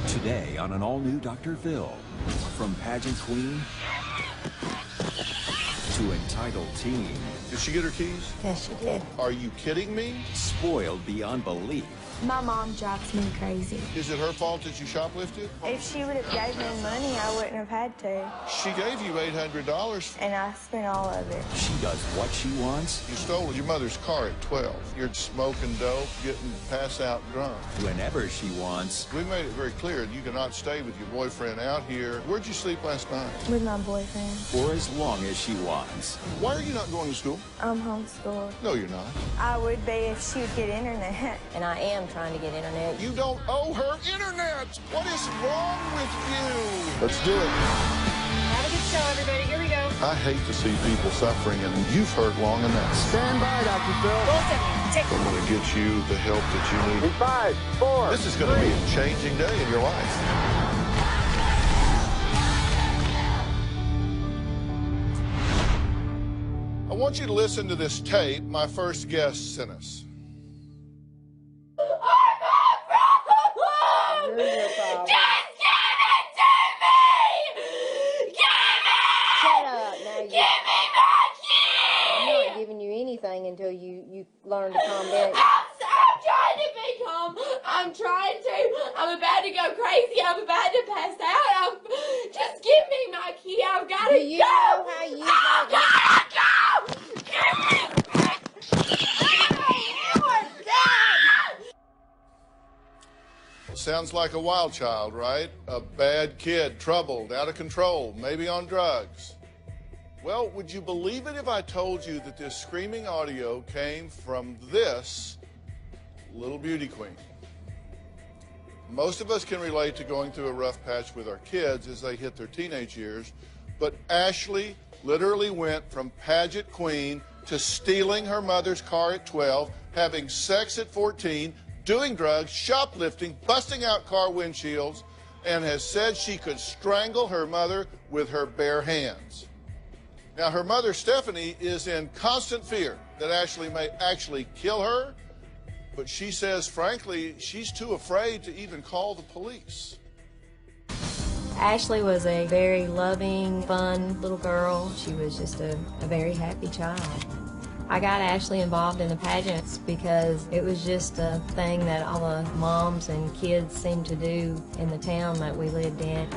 Today on an all-new Dr. Phil, from pageant queen to entitled teen. Did she get her keys? Yes, she did. Are you kidding me? Spoiled beyond belief. My mom drives me crazy. Is it her fault that you shoplifted? If she would have gave me money, I wouldn't have had to. She gave you $800. And I spent all of it. She does what she wants. You stole your mother's car at 12. You're smoking dope, getting pass-out drunk. Whenever she wants. We made it very clear you cannot stay with your boyfriend out here. Where'd you sleep last night? With my boyfriend. For as long as she wants. Why are you not going to school? I'm homeschooled. No, you're not. I would be if she would get internet. And I am trying to get internet. You don't owe her internet. What is wrong with you? Let's do it. Have a good show, everybody. Here we go. I hate to see people suffering, and you've heard long enough. Stand by, Dr. Phil. I'm going to get you the help that you need. In 5, 4, This is going to be a changing day in your life. I want you to listen to this tape my first guest sent us. Until you learn to calm down. I'm trying to be calm. I'm trying to. I'm about to go crazy. I'm about to pass out. Just give me my key. I've got to go. Do you know how you I've got to go. Give me back. Sounds like a wild child, right? A bad kid, troubled, out of control, maybe on drugs. Well, would you believe it if I told you that this screaming audio came from this little beauty queen? Most of us can relate to going through a rough patch with our kids as they hit their teenage years, but Ashley literally went from pageant queen to stealing her mother's car at 12, having sex at 14, doing drugs, shoplifting, busting out car windshields, and has said she could strangle her mother with her bare hands. Now, her mother, Stephanie, is in constant fear that Ashley may actually kill her, but she says, frankly, she's too afraid to even call the police. Ashley was a very loving, fun little girl. She was just a very happy child. I got Ashley involved in the pageants because it was just a thing that all the moms and kids seemed to do in the town that we lived in.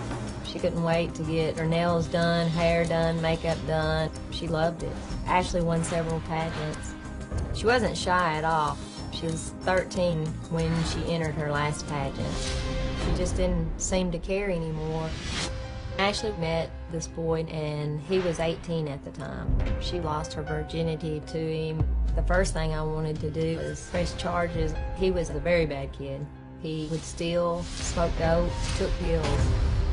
She couldn't wait to get her nails done, hair done, makeup done. She loved it. Ashley won several pageants. She wasn't shy at all. She was 13 when she entered her last pageant. She just didn't seem to care anymore. Ashley met this boy and he was 18 at the time. She lost her virginity to him. The first thing I wanted to do was press charges. He was a very bad kid. He would steal, smoke dope, took pills.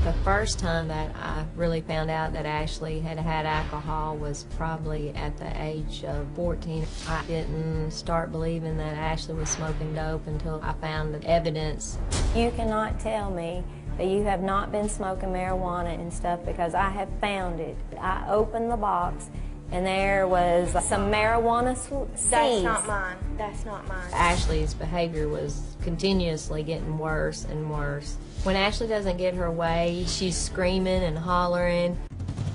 The first time that I really found out that Ashley had had alcohol was probably at the age of 14. I didn't start believing that Ashley was smoking dope until I found the evidence. You cannot tell me that you have not been smoking marijuana and stuff because I have found it. I opened the box and there was some marijuana seeds. That's not mine. That's not mine. Ashley's behavior was continuously getting worse and worse. When Ashley doesn't get her way, she's screaming and hollering.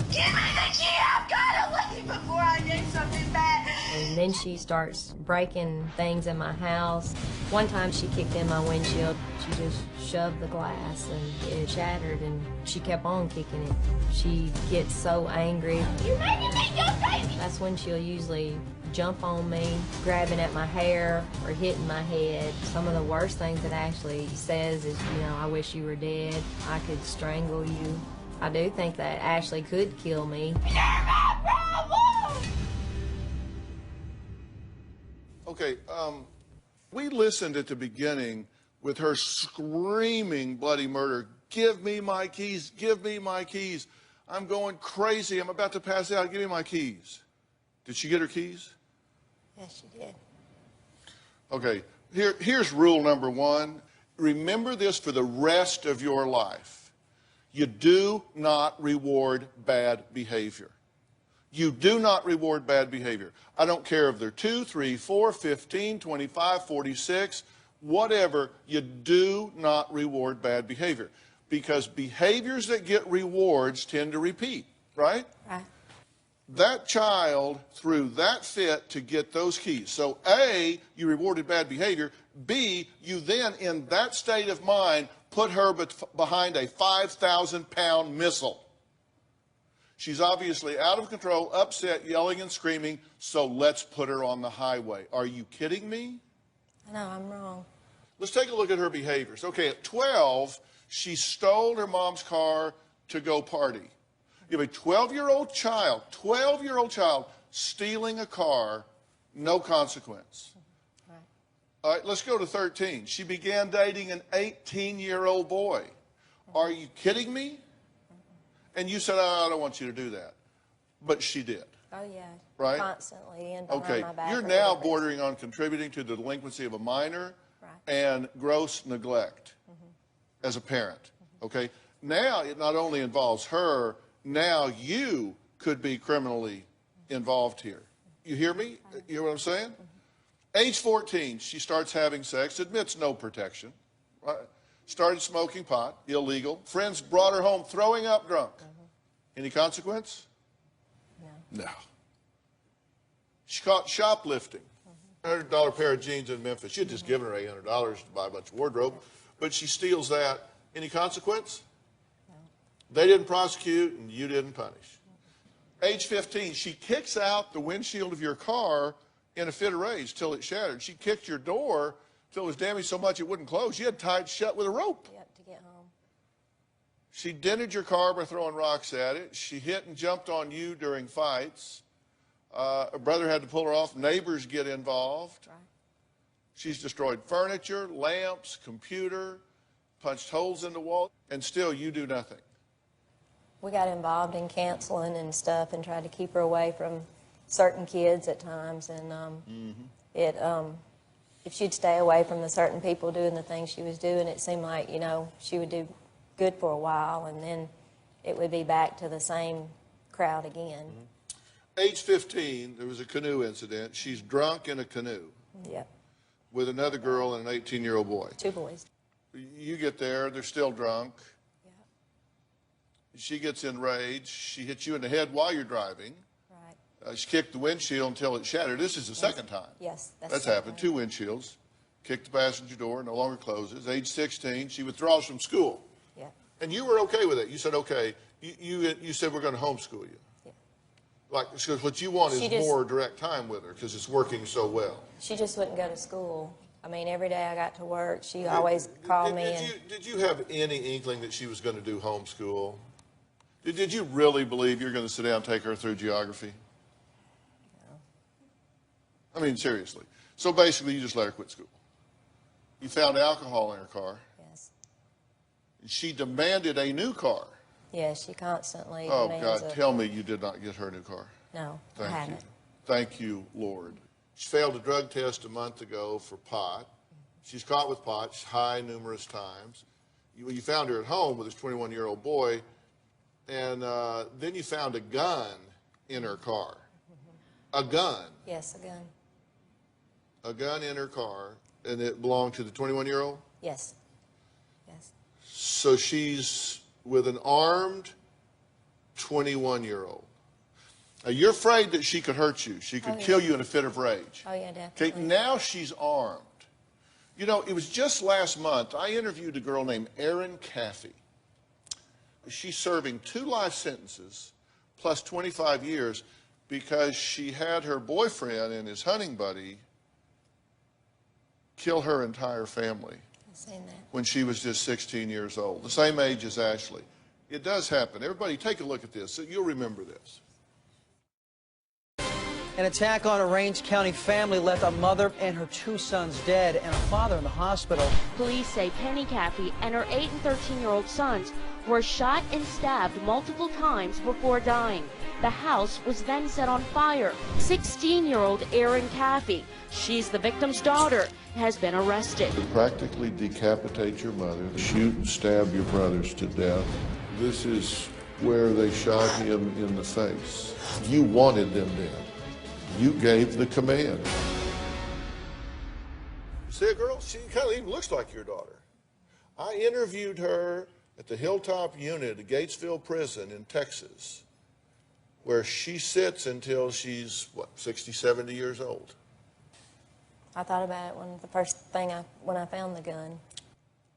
Give me the key. I've got to leave before I do something bad. And then she starts breaking things in my house. One time she kicked in my windshield. She just shoved the glass and it shattered and she kept on kicking it. She gets so angry. You're making me go crazy. That's when she'll usually jump on me, grabbing at my hair or hitting my head. Some of the worst things that Ashley says is, you know, I wish you were dead. I could strangle you. I do think that Ashley could kill me. You're my problem. Okay, we listened at the beginning with her screaming bloody murder. Give me my keys, give me my keys. I'm going crazy, I'm about to pass out, give me my keys. Did she get her keys? Yes, she did. Okay, here's rule number one. Remember this for the rest of your life. You do not reward bad behavior. You do not reward bad behavior. I don't care if they're 2, 3, 4, 15, 25, 46. whatever, you do not reward bad behavior. Because behaviors that get rewards tend to repeat, right? Right. That child threw that fit to get those keys. So A, you rewarded bad behavior. B, you then, in that state of mind, put her behind a 5,000-pound missile. She's obviously out of control, upset, yelling and screaming, so let's put her on the highway. Are you kidding me? I know, I'm wrong. Let's take a look at her behaviors. Okay, at 12, she stole her mom's car to go party. You have a 12-year-old child stealing a car, no consequence. Right. All right, let's go to 13. She began dating an 18-year-old boy. Are you kidding me? And you said, oh, I don't want you to do that. But she did. Oh, yeah. Right? Constantly and behind Okay, my back. you're now bordering on contributing to the delinquency of a minor and gross neglect as a parent. Okay? Now it not only involves her, now you could be criminally involved here. You hear me? You hear what I'm saying? Age 14, she starts having sex, admits no protection. Right? Started smoking pot, illegal. Friends brought her home throwing up drunk. Any consequence? No. She caught shoplifting. $100 pair of jeans in Memphis. She had just given her $800 to buy a bunch of wardrobe, but she steals that. Any consequence? No. They didn't prosecute and you didn't punish. Age 15, she kicks out the windshield of your car in a fit of rage till it shattered. She kicked your door till it was damaged so much it wouldn't close. You had tied shut with a rope. Yep, to get home. She dented your car by throwing rocks at it. She hit and jumped on you during fights. Her brother had to pull her off. Neighbors get involved. Right. She's destroyed furniture, lamps, computer, punched holes in the wall, and still you do nothing. We got involved in counseling and stuff and tried to keep her away from certain kids at times. And if she'd stay away from the certain people doing the things she was doing, it seemed like, you know, she would do good for a while, and then it would be back to the same crowd again. Age 15, there was a canoe incident. She's drunk in a canoe. Yep. With another girl and an 18-year-old boy. 2 boys. You get there, they're still drunk. Yep. She gets enraged. She hits you in the head while you're driving. Right. She kicked the windshield until it shattered. This is the second time. Yes. That's happened. 2 windshields. Kicked the passenger door, no longer closes. Age 16, she withdraws from school. Yeah. And you were okay with it. You said, okay. You said we're going to homeschool you. Yeah. Like, because what you want is more direct time with her because it's working so well. She just wouldn't go to school. I mean, every day I got to work, she always called me. Did you have any inkling that she was going to do homeschool? Did you really believe you're going to sit down and take her through geography? No. I mean, seriously. So basically, you just let her quit school. You found alcohol in her car. Yes. She demanded a new car. Yes, she constantly demands tell me you did not get her a new car. No, Thank I haven't. you. Thank you, Lord. She failed a drug test a month ago for pot. She's caught with pot. She's high numerous times. You found her at home with this 21-year-old boy, and then you found a gun in her car. A gun. Yes, a gun. A gun in her car, and it belonged to the 21-year-old? Yes. Yes. So she's with an armed 21-year-old. Now, you're afraid that she could hurt you. She could kill you in a fit of rage. Oh, yeah, definitely. Okay, now she's armed. You know, it was just last month, I interviewed a girl named Erin Caffey. She's serving 2 life sentences plus 25 years because she had her boyfriend and his hunting buddy kill her entire family when she was just 16 years old, the same age as Ashley. It does happen. Everybody take a look at this. You'll remember this. An attack on a Range County family left a mother and her 2 sons dead and a father in the hospital. Police say Penny Caffey and her 8 and 13-year-old sons were shot and stabbed multiple times before dying. The house was then set on fire. 16-year-old Erin Caffey, she's the victim's daughter, has been arrested. To practically decapitate your mother, shoot and stab your brothers to death. This is where they shot him in the face. You wanted them dead. You gave the command. See a girl? She kind of even looks like your daughter. I interviewed her at the Hilltop Unit at Gatesville Prison in Texas, where she sits until she's, what, 60, 70 years old. I thought about it when I found the gun.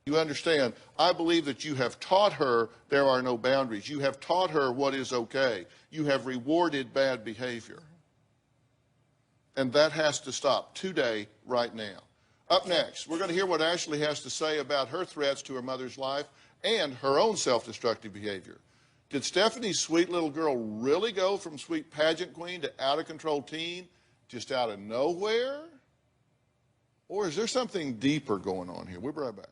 You understand, I believe that you have taught her there are no boundaries. You have taught her what is okay. You have rewarded bad behavior. And that has to stop today, right now. Up next, we're going to hear what Ashley has to say about her threats to her mother's life and her own self-destructive behavior. Did Stephanie's sweet little girl really go from sweet pageant queen to out-of-control teen just out of nowhere? Or is there something deeper going on here? We'll be right back.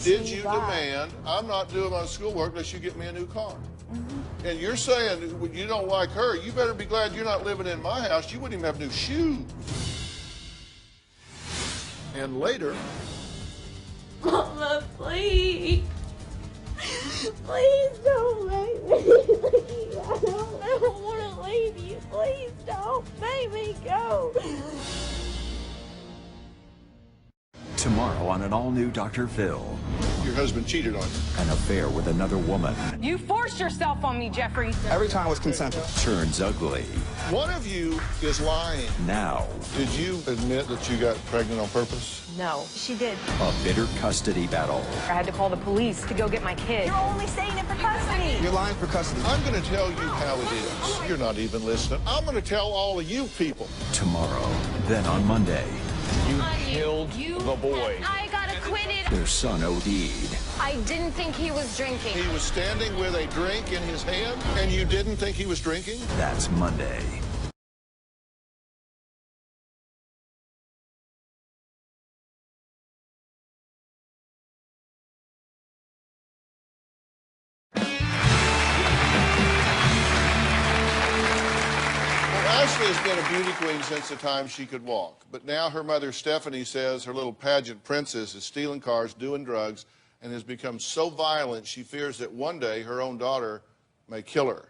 Did you demand, I'm not doing my schoolwork unless you get me a new car? Mm-hmm. And you're saying you don't like her, you better be glad you're not living in my house. You wouldn't even have new shoes. And later... Mama, please. Please don't make me leave. I don't want to leave you. Please don't make me go. Tomorrow on an all-new Dr. Phil. Your husband cheated on you. An affair with another woman. You forced yourself on me, Jeffrey. Every time was consensual. Turns ugly. One of you is lying. Now. Did you admit that you got pregnant on purpose? No, she did. A bitter custody battle. I had to call the police to go get my kid. You're only saying it for custody. You're lying for custody. I'm going to tell you how it is. You're not even listening. I'm going to tell all of you people. Tomorrow. Then on Monday. You killed the boy. I got acquitted. Their son OD'd. I didn't think he was drinking. He was standing with a drink in his hand, and you didn't think he was drinking? That's Monday. Ashley has been a beauty queen since the time she could walk. But now her mother, Stephanie, says her little pageant princess is stealing cars, doing drugs, and has become so violent she fears that one day her own daughter may kill her.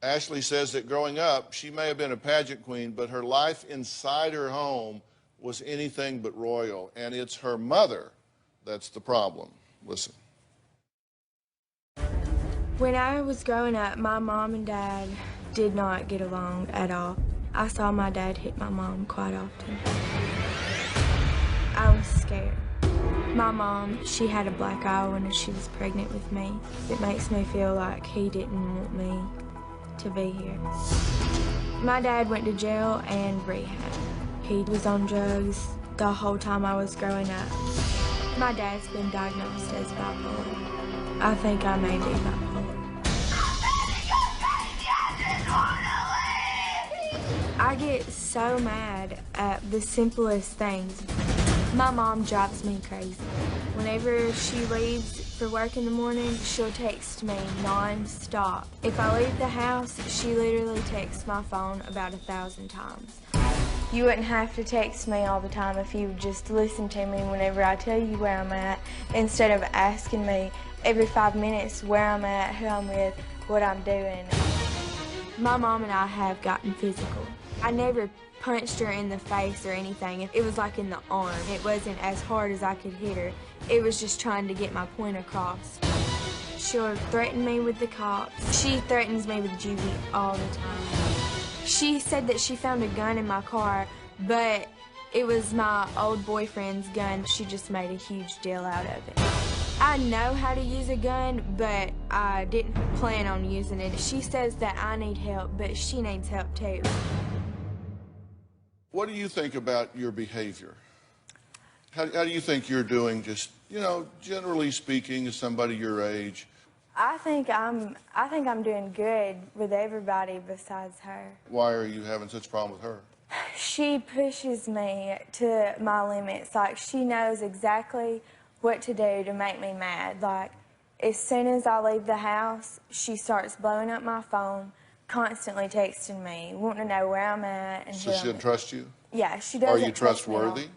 Ashley says that growing up, she may have been a pageant queen, but her life inside her home was anything but royal. And it's her mother that's the problem. Listen. When I was growing up, my mom and dad did not get along at all. I saw my dad hit my mom quite often. I was scared. My mom, she had a black eye when she was pregnant with me. It makes me feel like he didn't want me to be here. My dad went to jail and rehab. He was on drugs the whole time I was growing up. My dad's been diagnosed as bipolar. I think I may be bipolar. I get so mad at the simplest things. My mom drives me crazy. Whenever she leaves for work in the morning, she'll text me non-stop. If I leave the house, she literally texts my phone about 1,000 times. You wouldn't have to text me all the time if you would just listen to me whenever I tell you where I'm at, instead of asking me every 5 minutes where I'm at, who I'm with, what I'm doing. My mom and I have gotten physical. I never punched her in the face or anything. It was like in the arm. It wasn't as hard as I could hit her. It was just trying to get my point across. She'll threaten me with the cops. She threatens me with juvie all the time. She said that she found a gun in my car, but it was my old boyfriend's gun. She just made a huge deal out of it. I know how to use a gun, but I didn't plan on using it. She says that I need help, but she needs help too. What do you think about your behavior? How do you think you're doing, just, you know, generally speaking, as somebody your age? I think I'm doing good with everybody besides her. Why are you having such a problem with her? She pushes me to my limits. Like, she knows exactly what to do to make me mad. Like, as soon as I leave the house, she starts blowing up my phone, constantly texting me, wanting to know where I'm at. And so she doesn't trust you? Yeah, she doesn't. Are you trustworthy?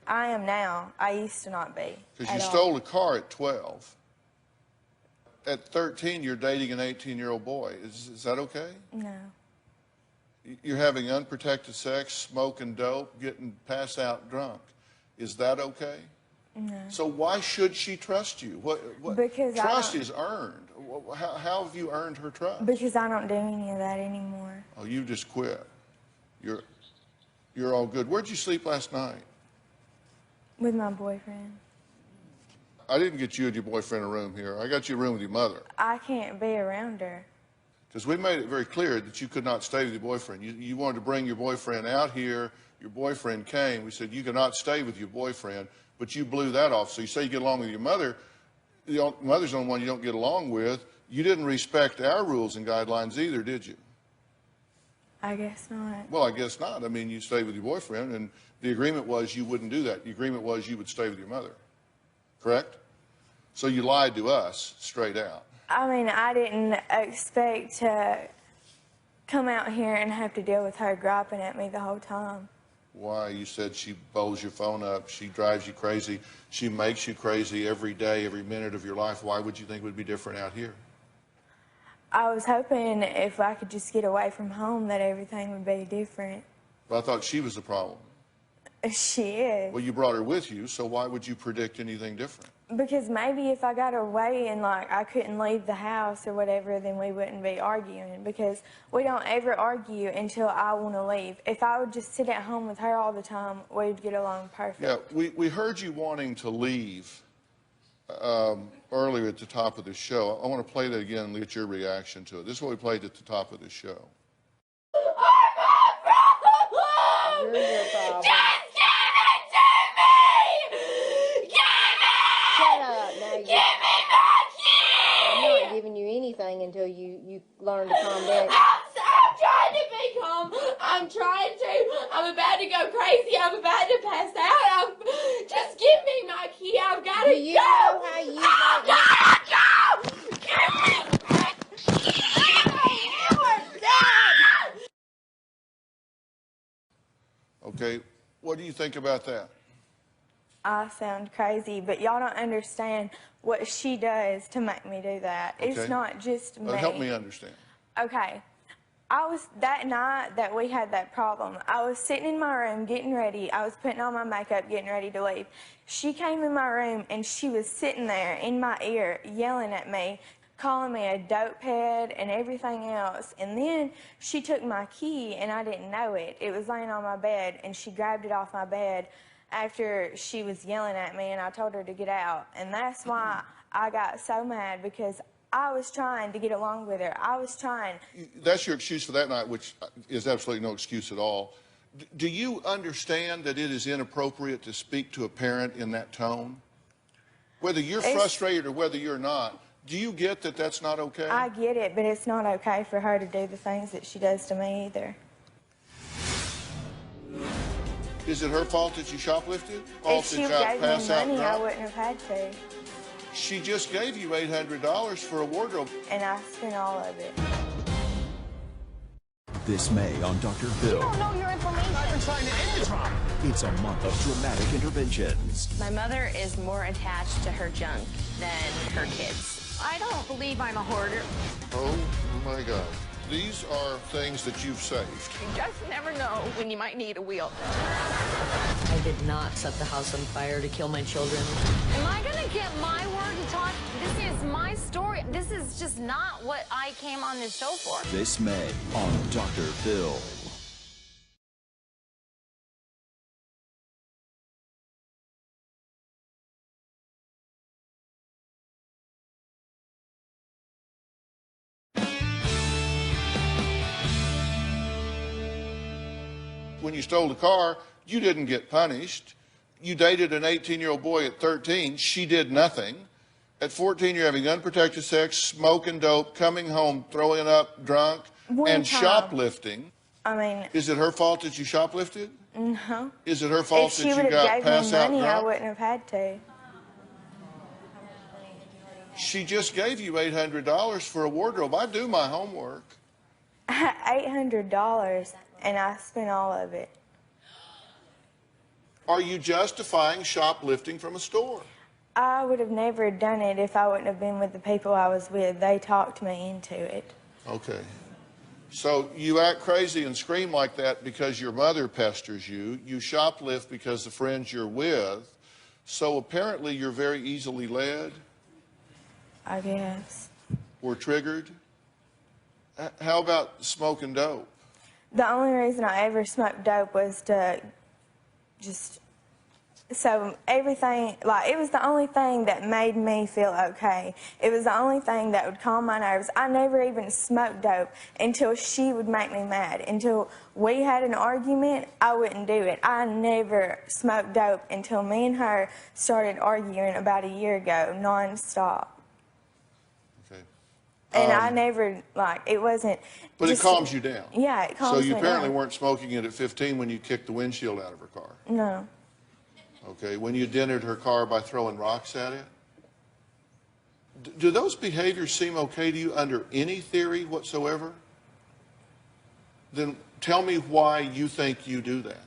I am now. I used to not be. Because you stole a car at 12. at 13, you're dating an 18-year-old boy. Is that okay? No. You're having unprotected sex, smoking dope, getting passed out drunk. Is that okay? No. So why should she trust you? Because trust is earned. How have you earned her trust? Because I don't do any of that anymore. Oh, you just quit. You're all good. Where'd you sleep last night? With my boyfriend. I didn't get you and your boyfriend a room here. I got you a room with your mother. I can't be around her. Because we made it very clear that you could not stay with your boyfriend. You wanted to bring your boyfriend out here. Your boyfriend came. We said you cannot stay with your boyfriend, but you blew that off. So you say you get along with your mother. Your mother's the only one you don't get along with. You didn't respect our rules and guidelines either, did you? I guess not. Well, I guess not. I mean, you stayed with your boyfriend, and the agreement was you wouldn't do that. The agreement was you would stay with your mother. Correct? So you lied to us straight out. I mean, I didn't expect to come out here and have to deal with her griping at me the whole time. Why? You said she blows your phone up, she drives you crazy, she makes you crazy every day, every minute of your life. Why would you think it would be different out here? I was hoping if I could just get away from home that everything would be different. But I thought she was the problem. She is. Well, you brought her with you, so why would you predict anything different? Because maybe if I got away and like I couldn't leave the house or whatever, then we wouldn't be arguing. Because we don't ever argue until I want to leave. If I would just sit at home with her all the time, we'd get along perfect. Yeah, we heard you wanting to leave earlier at the top of the show. I want to play that again and get your reaction to it. This is what we played at the top of the show. You're your problem. Just give it to me! Give it! Shut up. Now Give me my key! I'm not giving you anything until you learn to calm down. I'm trying to be calm. I'm trying to. I'm about to go crazy. I'm about to pass out. Just give me my key. I've got to go. Do you know how you I've got to go! Give me my key! You are dead! Okay, what do you think about that? I sound crazy, but y'all don't understand what she does to make me do that. Okay. It's not just me. Help me understand. Okay. That night that we had that problem, I was sitting in my room getting ready. I was putting on my makeup, getting ready to leave. She came in my room and she was sitting there in my ear yelling at me, calling me a dope head and everything else. And then she took my key and I didn't know it. It was laying on my bed and she grabbed it off my bed after she was yelling at me and I told her to get out. And that's why I got so mad, because I was trying to get along with her. I was trying. That's your excuse for that night, which is absolutely no excuse at all. Do you understand that it is inappropriate to speak to a parent in that tone? Whether you're frustrated or whether you're not, do you get that that's not okay? I get it, but it's not okay for her to do the things that she does to me either. Is it her fault that you shoplifted? If she gave me money, I wouldn't have had to. She just gave you $800 for a wardrobe. And I spent all of it. This May on Dr. Phil. You don't know your information. I've been trying to end this problem. It's a month of dramatic interventions. My mother is more attached to her junk than her kids. I don't believe I'm a hoarder. Oh my God. These are things that you've saved. You just never know when you might need a wheel. I did not set the house on fire to kill my children. Am I gonna get my word to talk? This is my story. This is just not what I came on this show for. This May on Dr. Phil. When you stole the car, you didn't get punished. You dated an 18-year-old boy at 13. She did nothing. At 14, you're having unprotected sex, smoking dope, coming home, throwing up, drunk, and shoplifting. I mean... Is it her fault that you shoplifted? No. Is it her fault that you got passed out drunk? If she would have gave me money, I wouldn't have had to. She just gave you $800 for a wardrobe. I do my homework. $800, and I spent all of it. Are you justifying shoplifting from a store? I would have never done it if I wouldn't have been with the people I was with. They talked me into it. Okay. So you act crazy and scream like that because your mother pesters you. You shoplift because the friends you're with. So apparently you're very easily led. I guess. Or triggered. How about smoking dope? The only reason I ever smoked dope was to just... So everything, like, it was the only thing that made me feel okay. It was the only thing that would calm my nerves. I never even smoked dope until she would make me mad. Until we had an argument, I wouldn't do it. I never smoked dope until me and her started arguing about a year ago, non-stop. Okay. And I never, like, it wasn't... But just, it calms you down. Yeah, it calms me down. So you apparently weren't smoking it at 15 when you kicked the windshield out of her car. No. Okay, when you dented her car by throwing rocks at it? Do those behaviors seem okay to you under any theory whatsoever? Then tell me why you think you do that.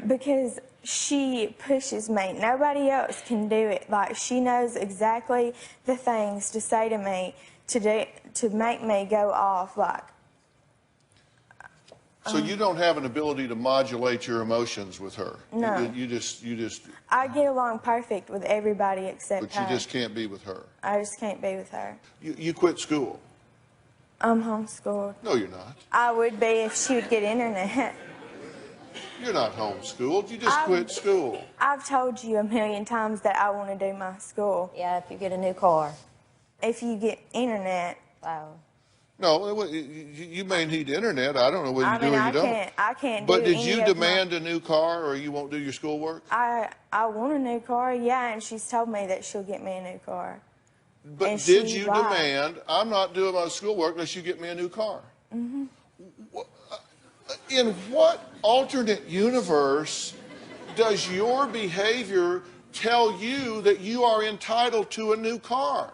Because she pushes me. Nobody else can do it. Like, she knows exactly the things to say to me to make me go off, like... So you don't have an ability to modulate your emotions with her? No. You just... I get along perfect with everybody except But her. you just can't be with her? I just can't be with her. You quit school? I'm homeschooled. No, you're not. I would be if she would get internet. You're not homeschooled. You just quit school. I've told you a million times that I want to do my school. Yeah, if you get a new car. If you get internet. Wow. No, you may need internet. I don't know whether you do or you don't. I can't But do did you demand a new car or you won't do your schoolwork? I want a new car, yeah, and she's told me that she'll get me a new car. But did you demand, I'm not doing my schoolwork unless you get me a new car? Mm-hmm. In what alternate universe does your behavior tell you that you are entitled to a new car?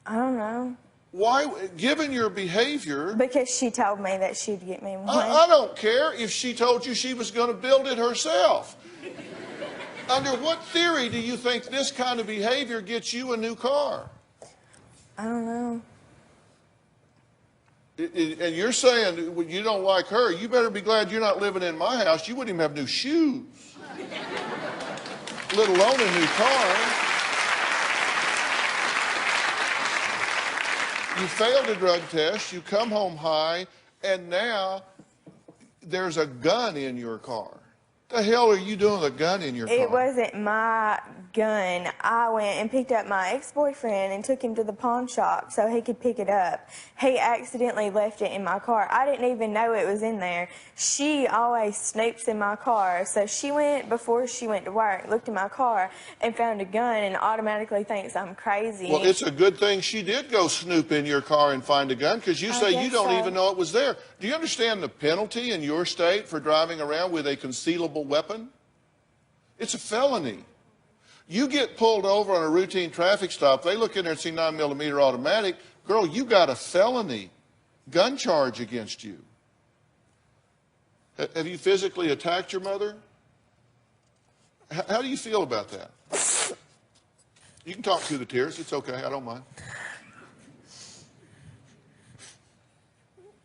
I don't know. Why, given your behavior... Because she told me that she'd get me one. I don't care if she told you she was going to build it herself. Under what theory do you think this kind of behavior gets you a new car? I don't know. And you're saying when you don't like her, you better be glad you're not living in my house. You wouldn't even have new shoes, let alone a new car. You failed a drug test, you come home high, and now there's a gun in your car. The hell are you doing with a gun in your car? It wasn't my gun. I went and picked up my ex-boyfriend and took him to the pawn shop so he could pick it up. He accidentally left it in my car. I didn't even know it was in there. She always snoops in my car, so she went, before she went to work, looked in my car and found a gun and automatically thinks I'm crazy. Well, it's a good thing she did go snoop in your car and find a gun, because you say you don't even know it was there. Do you understand the penalty in your state for driving around with a concealable weapon? It's a felony. You get pulled over on a routine traffic stop, they look in there and see 9mm automatic, girl, you got a felony gun charge against you. Have you physically attacked your mother? How do you feel about that? You can talk through the tears, it's okay, I don't mind.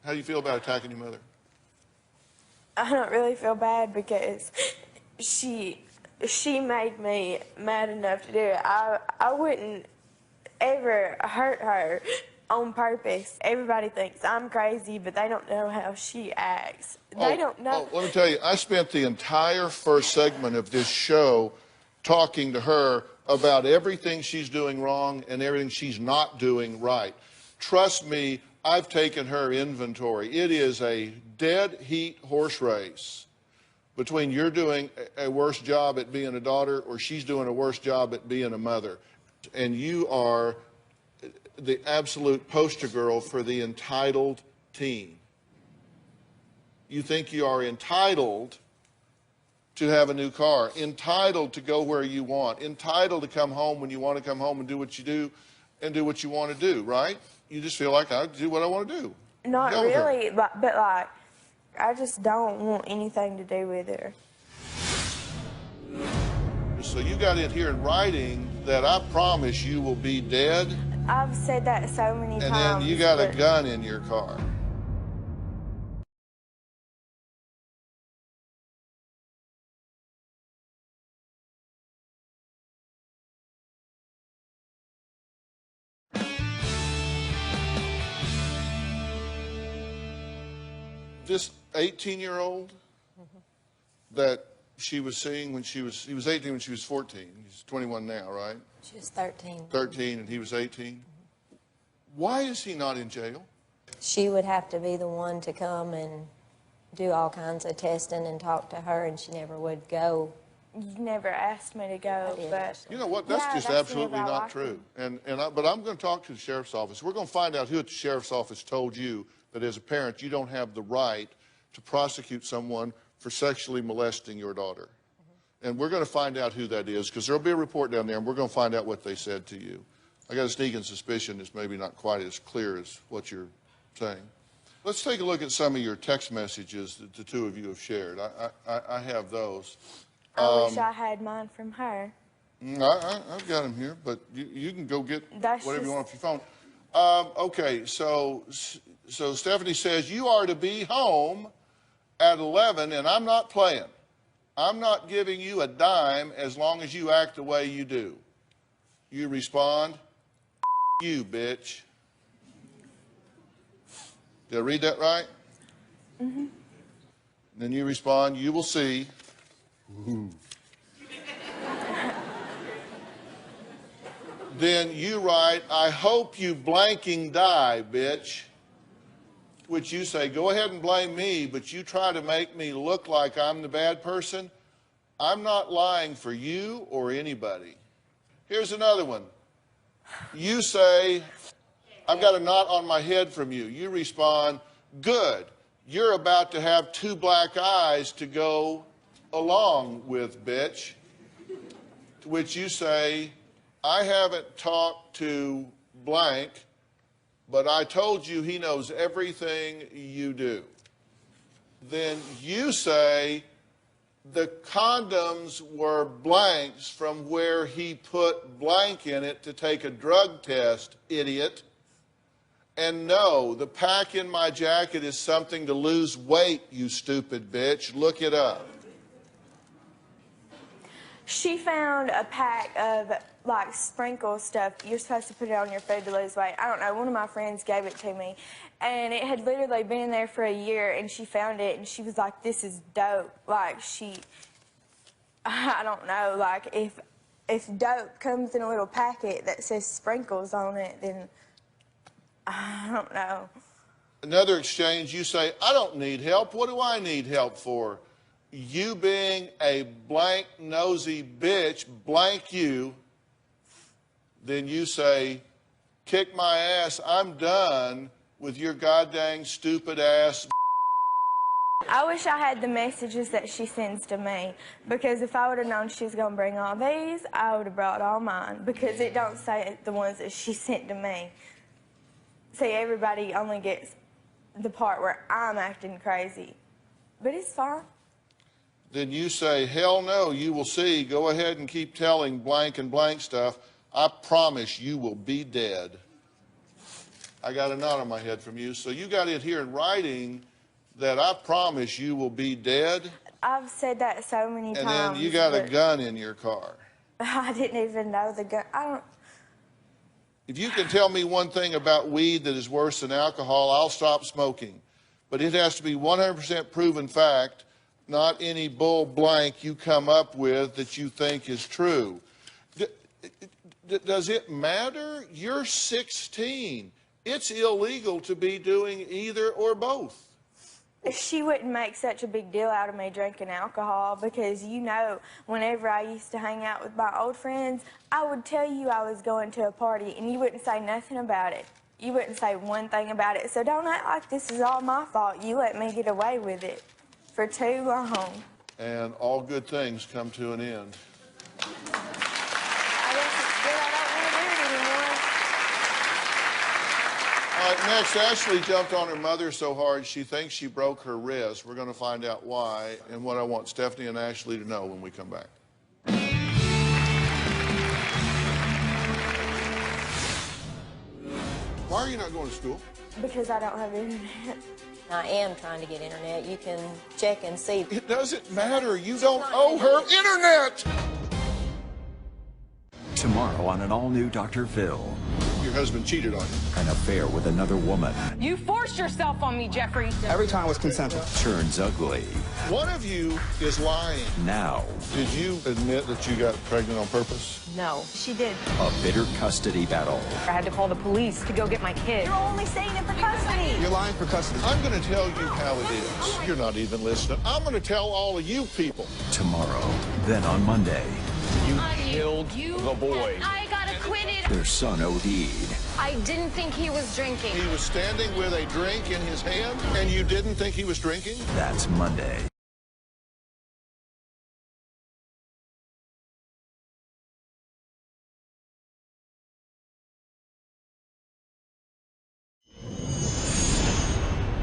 How do you feel about attacking your mother? I don't really feel bad because she made me mad enough to do it. I wouldn't ever hurt her on purpose. Everybody thinks I'm crazy, but they don't know how she acts. They don't know. Let me tell you, I spent the entire first segment of this show talking to her about everything she's doing wrong and everything she's not doing right. Trust me, I've taken her inventory. It is a dead heat horse race between you're doing a worse job at being a daughter or she's doing a worse job at being a mother. And you are the absolute poster girl for the entitled teen. You think you are entitled to have a new car, entitled to go where you want, entitled to come home when you want to come home and do what you do and do what you want to do, right? You just feel like I do what I want to do. Not really, but like, I just don't want anything to do with her. So you got it here in writing that I promise you will be dead. I've said that so many times. And then you got a gun in your car. This 18-year-old that she was seeing when he was 18 when she was 14. He's 21 now, right? She was 13. 13 and he was 18. Why is he not in jail? She would have to be the one to come and do all kinds of testing and talk to her, and she never would go. You never asked me to go, but... You know what? That's just absolutely not true. But I'm going to talk to the sheriff's office. We're going to find out who at the sheriff's office told you that as a parent you don't have the right to prosecute someone for sexually molesting your daughter. And we're going to find out who that is, because there'll be a report down there, and we're going to find out what they said to you. I got a sneaking suspicion it's maybe not quite as clear as what you're saying. Let's take a look at some of your text messages that the two of you have shared. I have those. I wish I had mine from her. I've got them here, but you can go get whatever you want off your phone. Okay, so Stephanie says, you are to be home at 11, and I'm not playing. I'm not giving you a dime as long as you act the way you do. You respond, you, bitch. Did I read that right? Mm-hmm. Then you respond, you will see. Ooh. Then you write, I hope you blanking die, bitch. Which you say, go ahead and blame me, but you try to make me look like I'm the bad person. I'm not lying for you or anybody. Here's another one. You say, I've got a knot on my head from you. You respond, good. You're about to have two black eyes to go along with, bitch. To which you say, I haven't talked to blank, but I told you he knows everything you do. Then you say, the condoms were blanks from where he put blank in it to take a drug test, idiot. And no, the pack in my jacket is something to lose weight, you stupid bitch. Look it up. She found a pack of, like, sprinkle stuff. You're supposed to put it on your food to lose weight. I don't know. One of my friends gave it to me. And it had literally been in there for a year, and she found it, and she was like, this is dope. Like, I don't know. Like, if dope comes in a little packet that says sprinkles on it, then I don't know. Another exchange, you say, I don't need help. What do I need help for? You being a blank nosy bitch, blank you, then you say, kick my ass, I'm done with your goddamn stupid ass. I wish I had the messages that she sends to me, because if I would have known she was going to bring all these, I would have brought all mine, because it don't say the ones that she sent to me. See, everybody only gets the part where I'm acting crazy, but it's fine. Then you say, hell no, you will see. Go ahead and keep telling blank and blank stuff. I promise you will be dead. I got a knot on my head from you. So you got it here in writing that I promise you will be dead. I've said that so many times. And then you got a gun in your car. I didn't even know the gun. If you can tell me one thing about weed that is worse than alcohol, I'll stop smoking. But it has to be 100% proven fact, not any bull blank you come up with that you think is true. Does it matter? You're 16. It's illegal to be doing either or both. She wouldn't make such a big deal out of me drinking alcohol, because, you know, whenever I used to hang out with my old friends, I would tell you I was going to a party, and you wouldn't say nothing about it. You wouldn't say one thing about it. So don't act like this is all my fault. You let me get away with it for too long. And all good things come to an end. I guess it's good I don't want to do it anymore. All right, next, Ashley jumped on her mother so hard she thinks she broke her wrist. We're going to find out why and what I want Stephanie and Ashley to know when we come back. Why are you not going to school? Because I don't have internet. I am trying to get internet. You can check and see. It doesn't matter. You don't owe her internet. Tomorrow on an all-new Dr. Phil. Your husband cheated on you. An affair with another woman You forced yourself on me, Jeffrey. Every time was consensual. turns ugly. One of you is lying. Now, Did you admit that you got pregnant on purpose? No, she did. a bitter custody battle. I had to call the police to go get my kid. You're only saying it for custody. You're lying for custody. I'm going to tell you how it is. You're not even listening. I'm going to tell all of you people. Tomorrow. Then on Monday, You killed the boy. I got acquitted. their son OD'd. I didn't think he was drinking. He was standing with a drink in his hand, and you didn't think he was drinking? That's Monday.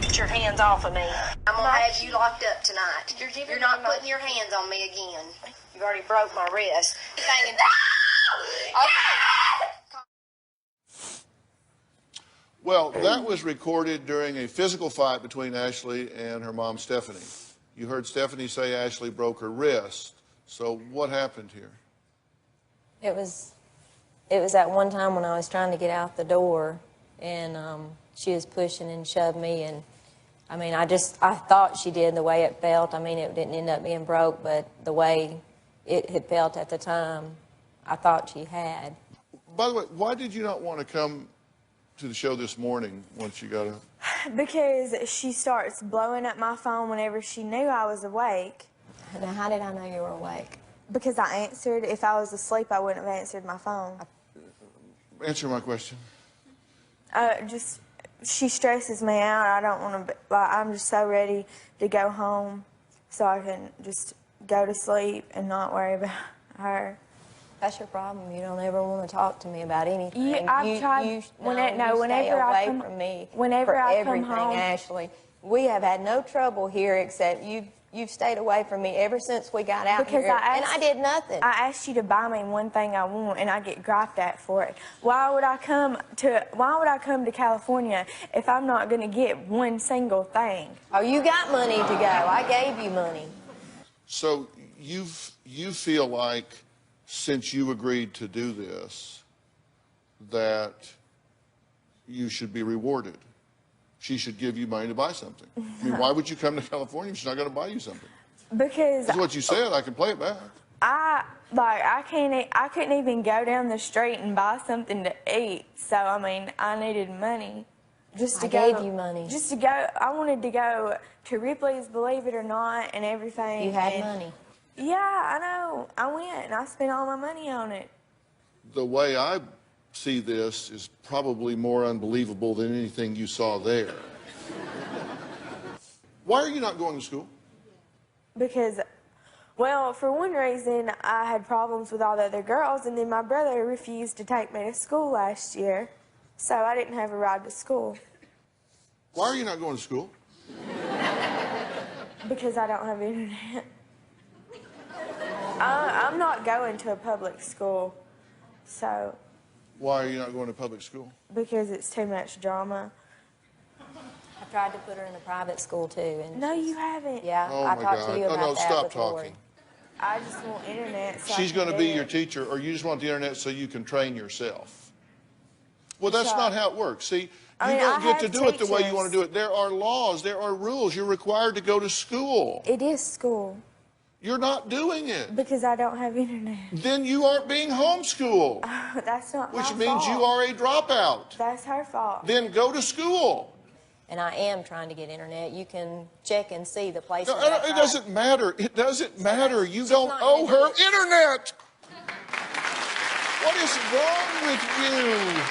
Get your hands off of me. I'm gonna have you locked up tonight. You're not putting your hands on me again. You've already broke my wrist. Hanging. Well, that was recorded during a physical fight between Ashley and her mom, Stephanie. You heard Stephanie say Ashley broke her wrist. So what happened here? It was that one time when I was trying to get out the door, and she was pushing and shoved me, and I mean, I thought she did the way it felt. I mean, it didn't end up being broke, but the way it had felt at the time, I thought she had. By the way, why did you not want to come to the show this morning once you got up? Because she starts blowing up my phone whenever she knew I was awake. Now, how did I know you were awake? Because I answered. If I was asleep, I wouldn't have answered my phone. Answer my question. She stresses me out. I don't want to, I'm just so ready to go home so I can just go to sleep and not worry about her. That's your problem. You don't ever want to talk to me about anything. I've tried. Whenever I come from me, whenever for I everything, come home, Ashley, we have had no trouble here except you've stayed away from me ever since we got out because here, and I did nothing. I asked you to buy me one thing I want, and I get griped at for it. Why would I come to California if I'm not going to get one single thing? Oh, you got money to go. I gave you money. So you feel like, since you agreed to do this, that you should be rewarded. She should give you money to buy something. I mean, why would you come to California if she's not going to buy you something? Because that's what you said. I can play it back. I couldn't even go down the street and buy something to eat. So I mean, I needed money. I gave you money. Just to go. I wanted to go to Ripley's, believe it or not, and everything. You had money. Yeah, I know. I went and I spent all my money on it. The way I see this is probably more unbelievable than anything you saw there. Why are you not going to school? Because, well, for one reason, I had problems with all the other girls, and then my brother refused to take me to school last year, so I didn't have a ride to school. Why are you not going to school? Because I don't have internet. I'm not going to a public school, so... Why are you not going to public school? Because it's too much drama. I tried to put her in a private school, too. And no, you haven't. Yeah, oh I my talked God. to you about that stop before. talking. I just want internet. So She's going to be your teacher, or you just want the internet so you can train yourself. Well, that's not how it works. See, you don't get to do it the way you want to do it. There are laws, there are rules. You're required to go to school. It is school. You're not doing it. Because I don't have internet. Then you aren't being homeschooled. That's not my fault. Which means you are a dropout. That's her fault. Then go to school. And I am trying to get internet. You can check and see the places. No, it doesn't matter. It doesn't matter. You don't owe her internet. What is wrong with you?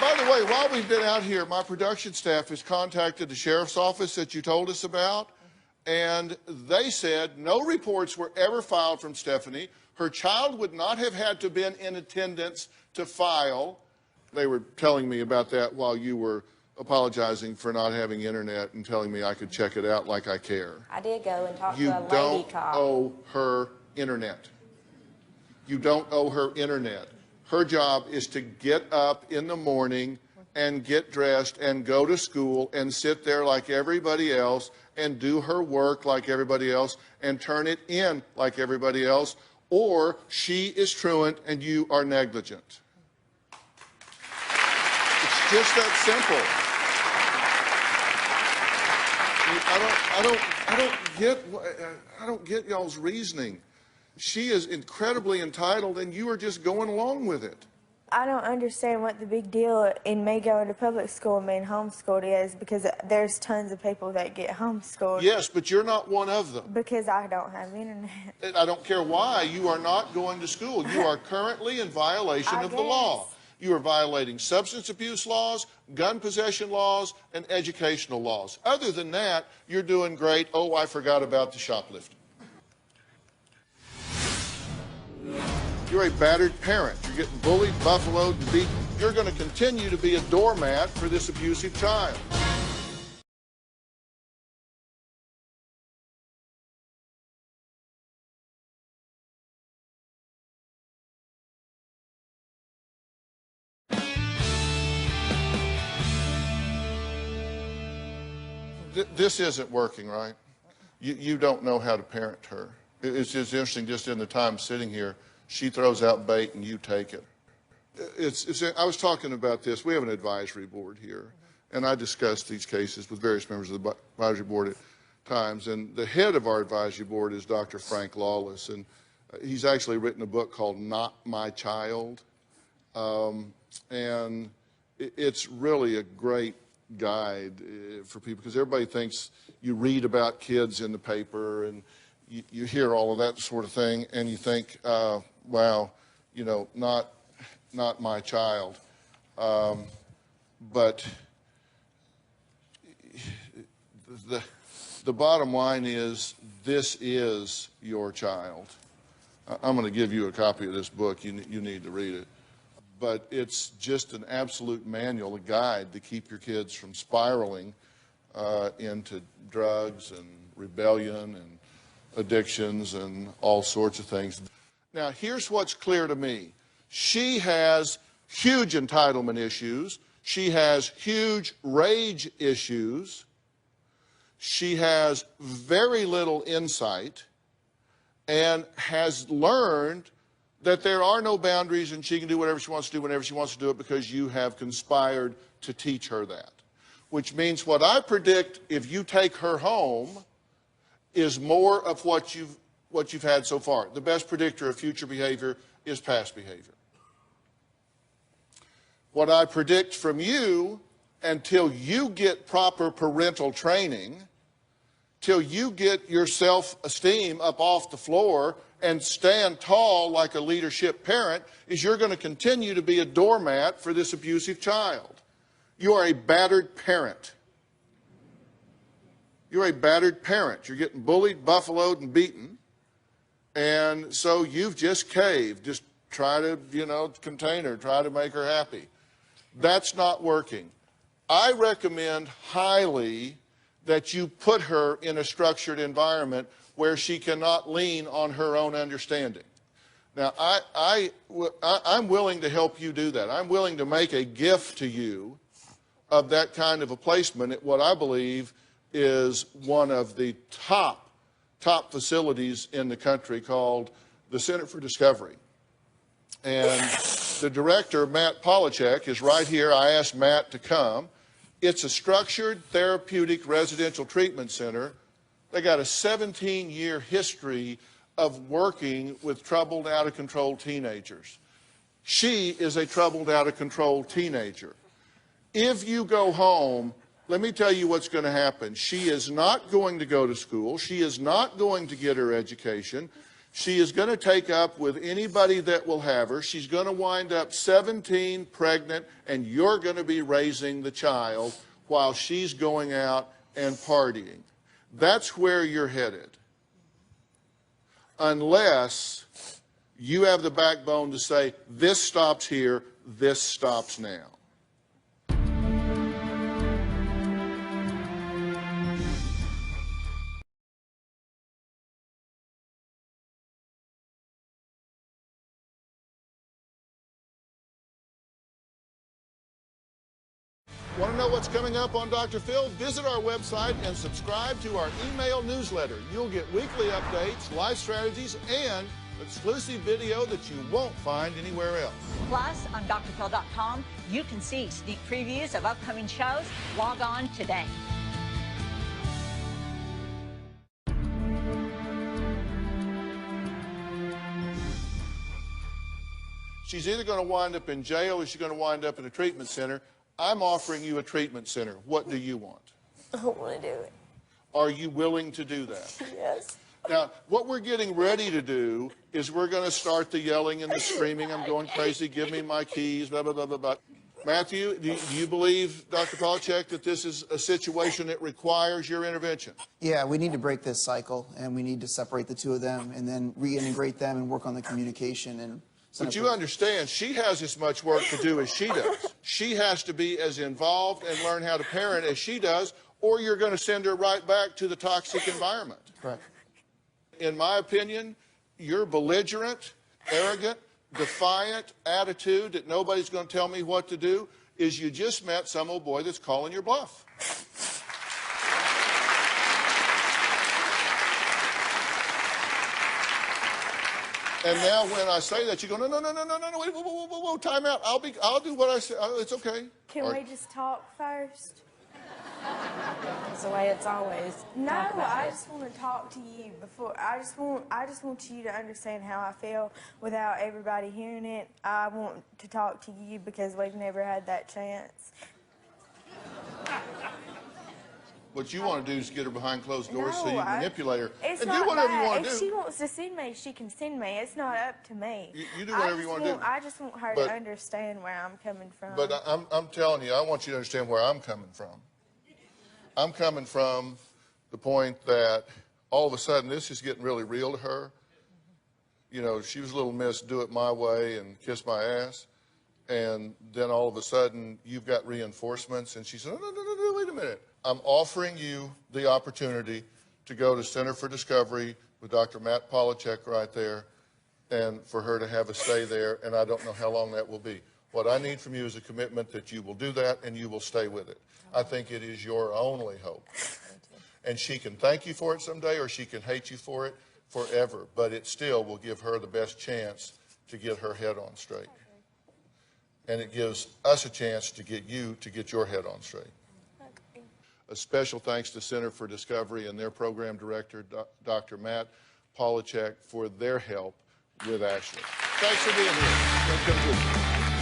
By the way, while we've been out here, my production staff has contacted the sheriff's office that you told us about, and they said no reports were ever filed from Stephanie. Her child would not have had to have been in attendance to file. They were telling me about that while you were apologizing for not having internet and telling me I could check it out like I care. I did go and talk You to a lady don't cop. owe her internet. You don't owe her internet. Her job is to get up in the morning and get dressed and go to school and sit there like everybody else and do her work like everybody else and turn it in like everybody else, or she is truant and you are negligent. It's just that simple. I don't get y'all's reasoning. She is incredibly entitled, and you are just going along with it. I don't understand what the big deal in me going to public school and being homeschooled is, because there's tons of people that get homeschooled. Yes, but you're not one of them. Because I don't have internet. I don't care why. You are not going to school. You are currently in violation of the law. You are violating substance abuse laws, gun possession laws, and educational laws. Other than that, you're doing great. Oh, I forgot about the shoplifting. You're a battered parent. You're getting bullied, buffaloed, and beaten. You're going to continue to be a doormat for this abusive child. This isn't working, right? You don't know how to parent her. It's just interesting, just in the time sitting here, she throws out bait and you take it. I was talking about this. We have an advisory board here, and I discuss these cases with various members of the advisory board at times. And the head of our advisory board is Dr. Frank Lawless, and he's actually written a book called Not My Child. And it's really a great guide for people, because everybody thinks you read about kids in the paper and you hear all of that sort of thing, and you think, wow, you know, not my child. But the bottom line is, this is your child. I'm going to give you a copy of this book. You need to read it. But it's just an absolute manual, a guide to keep your kids from spiraling into drugs and rebellion and addictions and all sorts of things. Now, here's what's clear to me. She has huge entitlement issues. She has huge rage issues. She has very little insight and has learned that there are no boundaries and she can do whatever she wants to do whenever she wants to do it, because you have conspired to teach her that. Which means what I predict, if you take her home, is more of what you've had so far. The best predictor of future behavior is past behavior. What I predict from you, until you get proper parental training, till you get your self-esteem up off the floor and stand tall like a leadership parent, is you're going to continue to be a doormat for this abusive child. You are a battered parent. You're a battered parent. You're getting bullied, buffaloed, and beaten. And so you've just caved. Just try to, contain her, try to make her happy. That's not working. I recommend highly that you put her in a structured environment where she cannot lean on her own understanding. Now, I'm willing to help you do that. I'm willing to make a gift to you of that kind of a placement at what I believe is one of the top facilities in the country, called the Center for Discovery. And the director, Matt Polachek, is right here. I asked Matt to come. It's a structured therapeutic residential treatment center. They got a 17-year history of working with troubled, out-of-control teenagers. She is a troubled, out-of-control teenager. If you go home, let me tell you what's going to happen. She is not going to go to school. She is not going to get her education. She is going to take up with anybody that will have her. She's going to wind up 17, pregnant, and you're going to be raising the child while she's going out and partying. That's where you're headed. Unless you have the backbone to say, this stops here, this stops now. Want to know what's coming up on Dr. Phil? Visit our website and subscribe to our email newsletter. You'll get weekly updates, life strategies, and exclusive video that you won't find anywhere else. Plus, on drphil.com, you can see sneak previews of upcoming shows. Log on today. She's either going to wind up in jail or she's going to wind up in a treatment center. I'm offering you a treatment center. What do you want? I don't want to do it. Are you willing to do that? Yes. Now, what we're getting ready to do is we're going to start the yelling and the screaming. I'm going crazy. Give me my keys, blah, blah, blah, blah, blah. Matthew, do you believe, Dr. Polachek, that this is a situation that requires your intervention? Yeah, we need to break this cycle, and we need to separate the two of them and then reintegrate them and work on the communication. And but you understand, she has as much work to do as she does. She has to be as involved and learn how to parent as she does, or you're going to send her right back to the toxic environment. Correct. In my opinion, your belligerent, arrogant, defiant attitude that nobody's going to tell me what to do is you just met some old boy that's calling your bluff. And now when I say that, you go, no, no, no, no, no, no, wait, whoa, time out. I'll do what I say. It's okay. Can we just talk first? That's the way it's always. No, I just want to talk to you before. I just want you to understand how I feel without everybody hearing it. I want to talk to you because we've never had that chance. What you want to do is get her behind closed doors so you manipulate her. It's and not do whatever that. you want to do. If she wants to send me, she can send me. It's not up to me. You do whatever you want to do. I just want her to understand where I'm coming from. But I'm telling you, I want you to understand where I'm coming from. I'm coming from the point that all of a sudden this is getting really real to her. You know, she was a little miss, do it my way and kiss my ass. And then all of a sudden you've got reinforcements and she said, no, wait a minute. I'm offering you the opportunity to go to Center for Discovery with Dr. Matt Polachek right there and for her to have a stay there, and I don't know how long that will be. What I need from you is a commitment that you will do that and you will stay with it. I think it is your only hope. And she can thank you for it someday or she can hate you for it forever, but it still will give her the best chance to get her head on straight. And it gives us a chance to get you to get your head on straight. A special thanks to Center for Discovery and their program director, Dr. Matt Polachek, for their help with Ashley. Thanks for being here.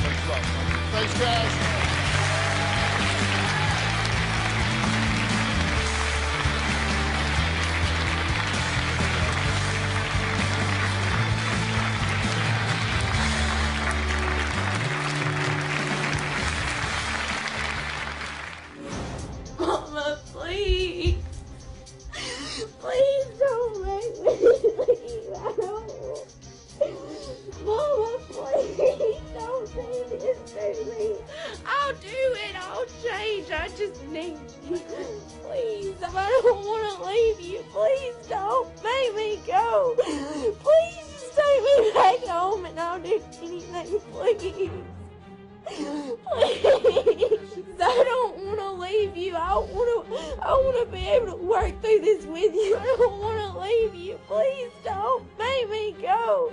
Thanks a lot. Thanks, guys. Please don't make me leave out. Mama, please don't do this to me. I'll do it. I'll change. I just need you. Please, I don't want to leave you. Please don't make me go. Please just take me back home and I'll do anything, please. Please, I don't want to leave you. I want to be able to work through this with you. I don't want to leave you. Please don't make me go.